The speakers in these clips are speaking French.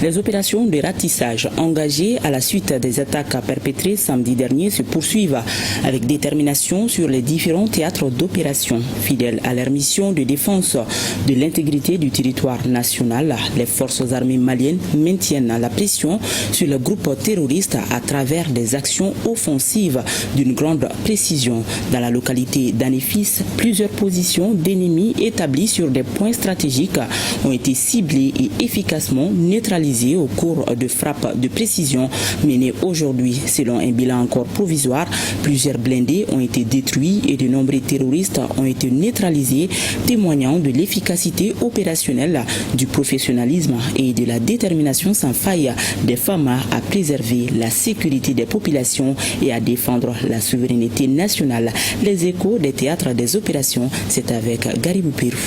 Les opérations de ratissage engagées à la suite des attaques perpétrées samedi dernier se poursuivent avec détermination sur les différents théâtres d'opération. Fidèles à leur mission de défense de l'intégrité du territoire national, les forces armées maliennes maintiennent la pression sur le groupe terroriste à travers des actions offensives d'une grande précision. Dans la localité d'Anefis, plusieurs positions d'ennemis établies sur des points stratégiques ont été ciblées et efficacement neutralisées au cours de frappes de précision menées aujourd'hui. Selon un bilan encore provisoire, plusieurs blindés ont été détruits et de nombreux terroristes ont été neutralisés, témoignant de l'efficacité opérationnelle, du professionnalisme et de la détermination sans faille des femmes à préserver la sécurité des populations et à défendre la souveraineté nationale. Les échos des théâtres des opérations, c'est avec Garibou Pirou.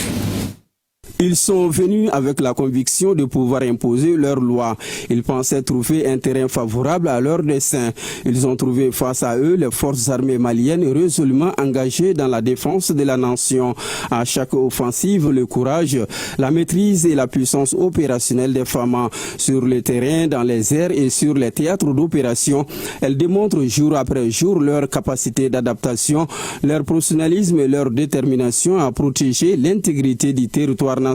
Ils sont venus avec la conviction de pouvoir imposer leurs lois. Ils pensaient trouver un terrain favorable à leur dessein. Ils ont trouvé face à eux les forces armées maliennes résolument engagées dans la défense de la nation. À chaque offensive, le courage, la maîtrise et la puissance opérationnelle des femmes sur le terrain, dans les airs et sur les théâtres d'opération. Elles démontrent jour après jour leur capacité d'adaptation, leur professionnalisme et leur détermination à protéger l'intégrité du territoire national.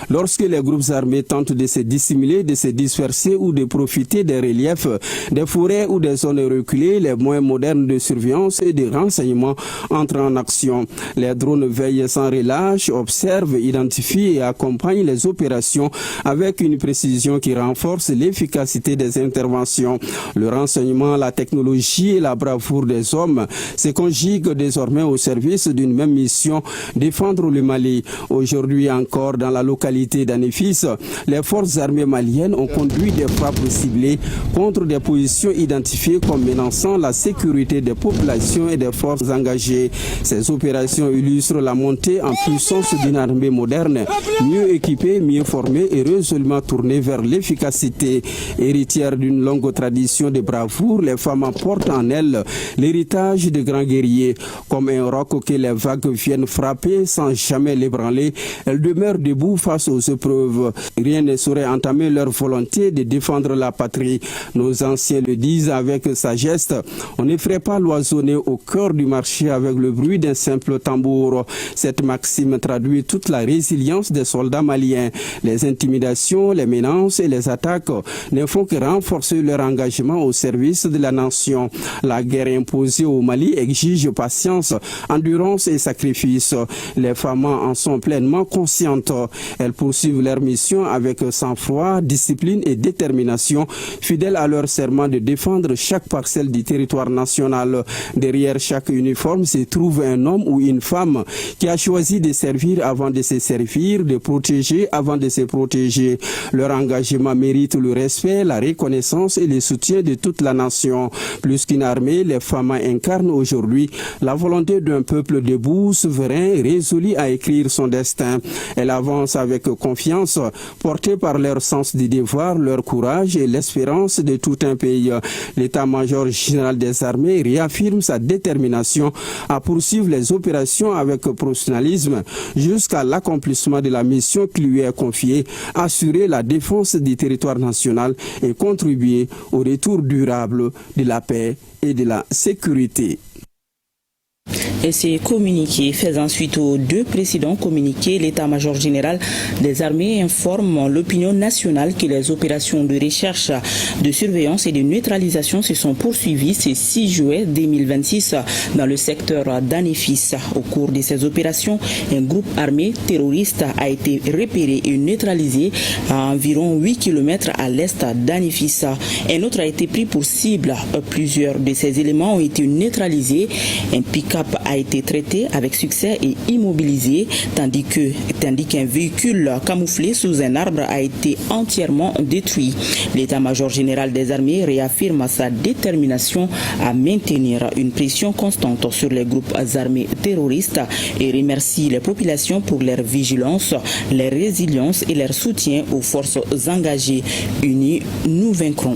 Lorsque les groupes armés tentent de se dissimuler, de se disperser ou de profiter des reliefs, des forêts ou des zones reculées, les moyens modernes de surveillance et de renseignement entrent en action. Les drones veillent sans relâche, observent, identifient et accompagnent les opérations avec une précision qui renforce l'efficacité des interventions. Le renseignement, la technologie et la bravoure des hommes se conjuguent désormais au service d'une même mission, défendre le Mali. Aujourd'hui encore dans la localité d'Anefis, les forces armées maliennes ont conduit des frappes ciblées contre des positions identifiées comme menaçant la sécurité des populations et des forces engagées. Ces opérations illustrent la montée en puissance d'une armée moderne, mieux équipée, mieux formée et résolument tournée vers l'efficacité. Héritières d'une longue tradition de bravoure, les femmes portent en elles l'héritage de grands guerriers. Comme un roc que les vagues viennent frapper sans jamais l'ébranler, elles demeurent debout face aux épreuves. Rien ne saurait entamer leur volonté de défendre la patrie. Nos anciens le disent avec sagesse. On n'effraie pas l'oiseau né au cœur du marché avec le bruit d'un simple tambour. Cette maxime traduit toute la résilience des soldats maliens. Les intimidations, les menaces et les attaques ne font que renforcer leur engagement au service de la nation. La guerre imposée au Mali exige patience, endurance et sacrifice. Les femmes en sont pleinement conscientes. Elles poursuivent leur mission avec sang-froid, discipline et détermination, fidèles à leur serment de défendre chaque parcelle du territoire national. Derrière chaque uniforme se trouve un homme ou une femme qui a choisi de servir avant de se servir, de protéger avant de se protéger. Leur engagement mérite le respect, la reconnaissance et le soutien de toute la nation. Plus qu'une armée, les femmes incarnent aujourd'hui la volonté d'un peuple debout, souverain, résolu à écrire son destin. Elles avancent avec confiance, portées par leur sens du devoir, leur courage et l'espérance de tout un pays. L'état-major général des armées réaffirme sa détermination à poursuivre les opérations avec professionnalisme jusqu'à l'accomplissement de la mission qui lui est confiée, assurer la défense du territoire national et contribuer au retour durable de la paix et de la sécurité. Et ces communiqués faisant suite aux deux précédents communiqués, l'état-major général des armées informe l'opinion nationale que les opérations de recherche, de surveillance et de neutralisation se sont poursuivies ce 6 juillet 2026 dans le secteur d'Anefis. Au cours de ces opérations, un groupe armé terroriste a été repéré et neutralisé à environ 8 km à l'est d'Anefis. Un autre a été pris pour cible. Plusieurs de ces éléments ont été neutralisés. Un pick-up a été traité avec succès et immobilisé, tandis qu'un véhicule camouflé sous un arbre a été entièrement détruit. L'état-major général des armées réaffirme sa détermination à maintenir une pression constante sur les groupes armés terroristes et remercie les populations pour leur vigilance, leur résilience et leur soutien aux forces engagées. Unies, nous vaincrons.